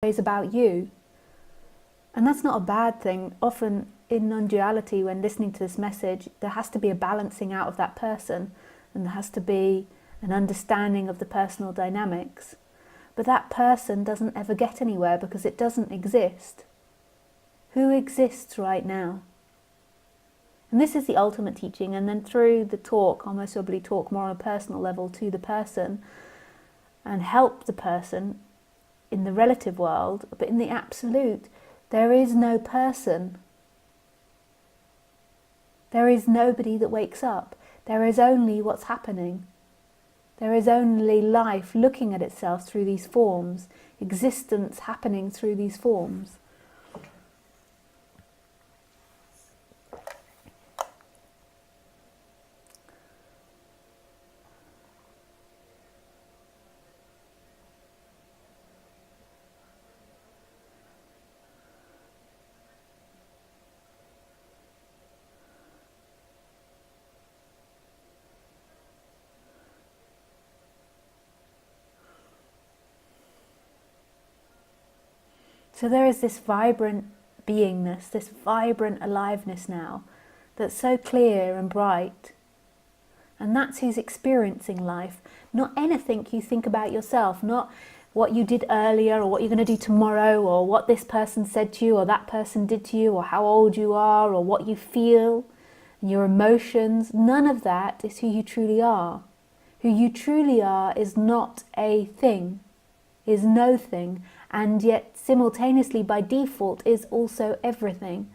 always about you. And that's not a bad thing. Often in non-duality, when listening to this message, there has to be a balancing out of that person, and there has to be an understanding of the personal dynamics. But that person doesn't ever get anywhere because it doesn't exist. Who exists right now? And this is the ultimate teaching. And then through the talk, I'll most probably talk more on a personal level to the person and help the person in the relative world. But in the absolute, there is no person. There is nobody that wakes up. There is only what's happening. There is only life looking at itself through these forms, existence happening through these forms. So there is this vibrant beingness, this vibrant aliveness now, that's so clear and bright. And that's who's experiencing life. Not anything you think about yourself, not what you did earlier or what you're going to do tomorrow or what this person said to you or that person did to you or how old you are or what you feel, your emotions. None of that is who you truly are. Who you truly are is not a thing, is no thing, and yet simultaneously by default is also everything.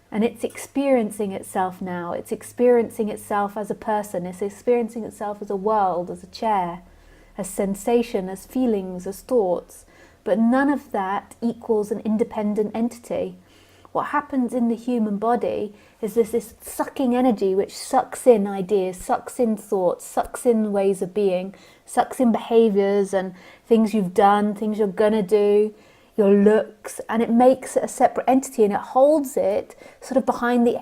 And it's experiencing itself now. It's experiencing itself as a person. It's experiencing itself as a world, as a chair, as sensation, as feelings, as thoughts. But none of that equals an independent entity. What happens in the human body is there's this sucking energy which sucks in ideas, sucks in thoughts, sucks in ways of being, sucks in behaviors and things you've done, things you're gonna do, your looks, and it makes it a separate entity, and it holds it sort of behind the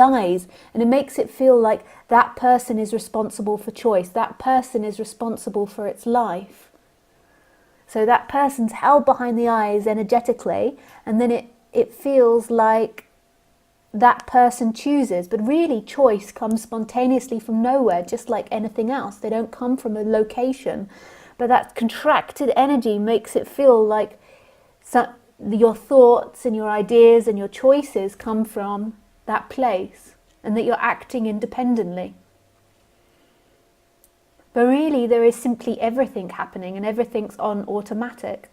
eyes, and it makes it feel like that person is responsible for choice, that person is responsible for its life. So that person's held behind the eyes energetically, and then it feels like that person chooses. But really, choice comes spontaneously from nowhere, just like anything else. They don't come from a location. But that contracted energy makes it feel like your thoughts and your ideas and your choices come from that place, and that you're acting independently. But really, there is simply everything happening, and everything's on automatic.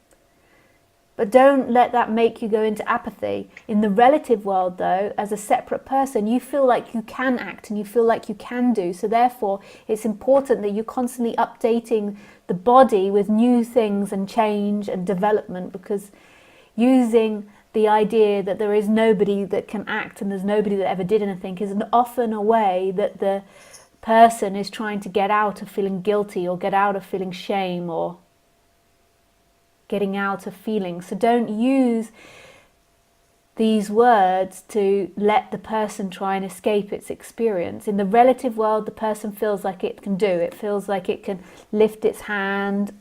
But don't let that make you go into apathy. In the relative world, though, as a separate person, you feel like you can act and you feel like you can do. So therefore, it's important that you're constantly updating the body with new things and change and development, because using the idea that there is nobody that can act and there's nobody that ever did anything is often a way that the person is trying to get out of feeling guilty or get out of feeling shame or getting out of feeling. So don't use these words to let the person try and escape its experience. In the relative world, the person feels like it can do. It feels like it can lift its hand,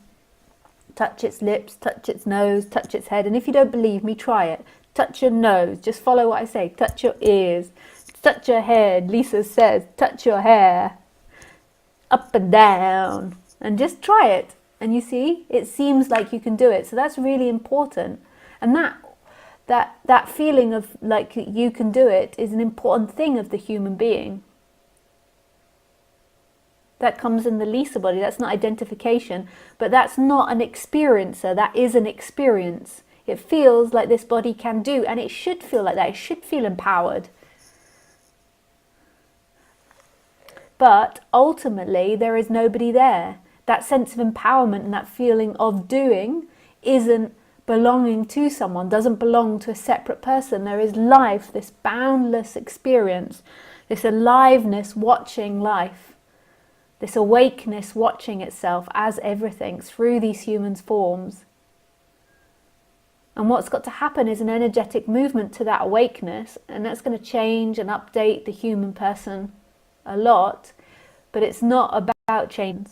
touch its lips, touch its nose, touch its head. And if you don't believe me, try it. Touch your nose. Just follow what I say. Touch your ears. Touch your head. Lisa says, touch your hair. Up and down. And just try it. And you see, it seems like you can do it. So that's really important. And that feeling of like you can do it is an important thing of the human being. That comes in the Lisa body. That's not identification. But that's not an experiencer. That is an experience. It feels like this body can do. And it should feel like that. It should feel empowered. But ultimately, there is nobody there. That sense of empowerment and that feeling of doing isn't belonging to someone, doesn't belong to a separate person. There is life, this boundless experience, this aliveness watching life, this awakeness watching itself as everything through these humans' forms. And what's got to happen is an energetic movement to that awakeness, and that's going to change and update the human person a lot, but it's not about change.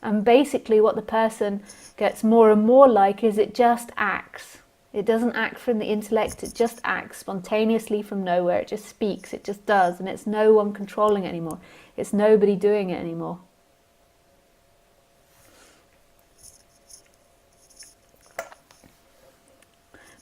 And basically what the person gets more and more like is it just acts. It doesn't act from the intellect, it just acts spontaneously from nowhere. It just speaks, it just does, and it's no one controlling it anymore. It's nobody doing it anymore.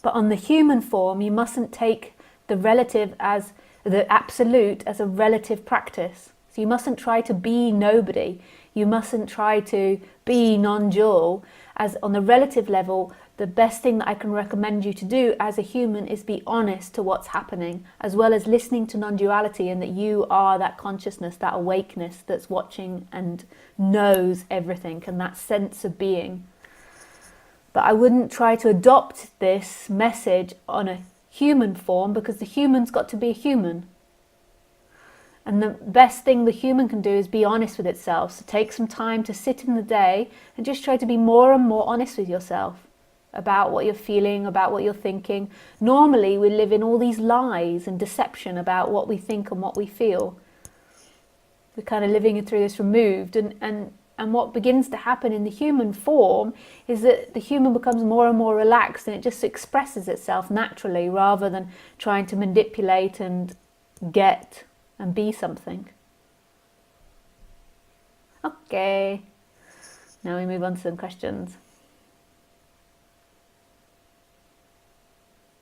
But on the human form, you mustn't take the relative as the absolute as a relative practice. So you mustn't try to be nobody. You mustn't try to be non-dual. As on the relative level, the best thing that I can recommend you to do as a human is be honest to what's happening, as well as listening to non-duality, and that you are that consciousness, that awakeness that's watching and knows everything, and that sense of being. But I wouldn't try to adopt this message on a human form, because the human's got to be a human. And the best thing the human can do is be honest with itself. So take some time to sit in the day and just try to be more and more honest with yourself about what you're feeling, about what you're thinking. Normally we live in all these lies and deception about what we think and what we feel. We're kind of living through this removed, and what begins to happen in the human form is that the human becomes more and more relaxed, and it just expresses itself naturally rather than trying to manipulate and get and be something. Okay, now we move on to some questions.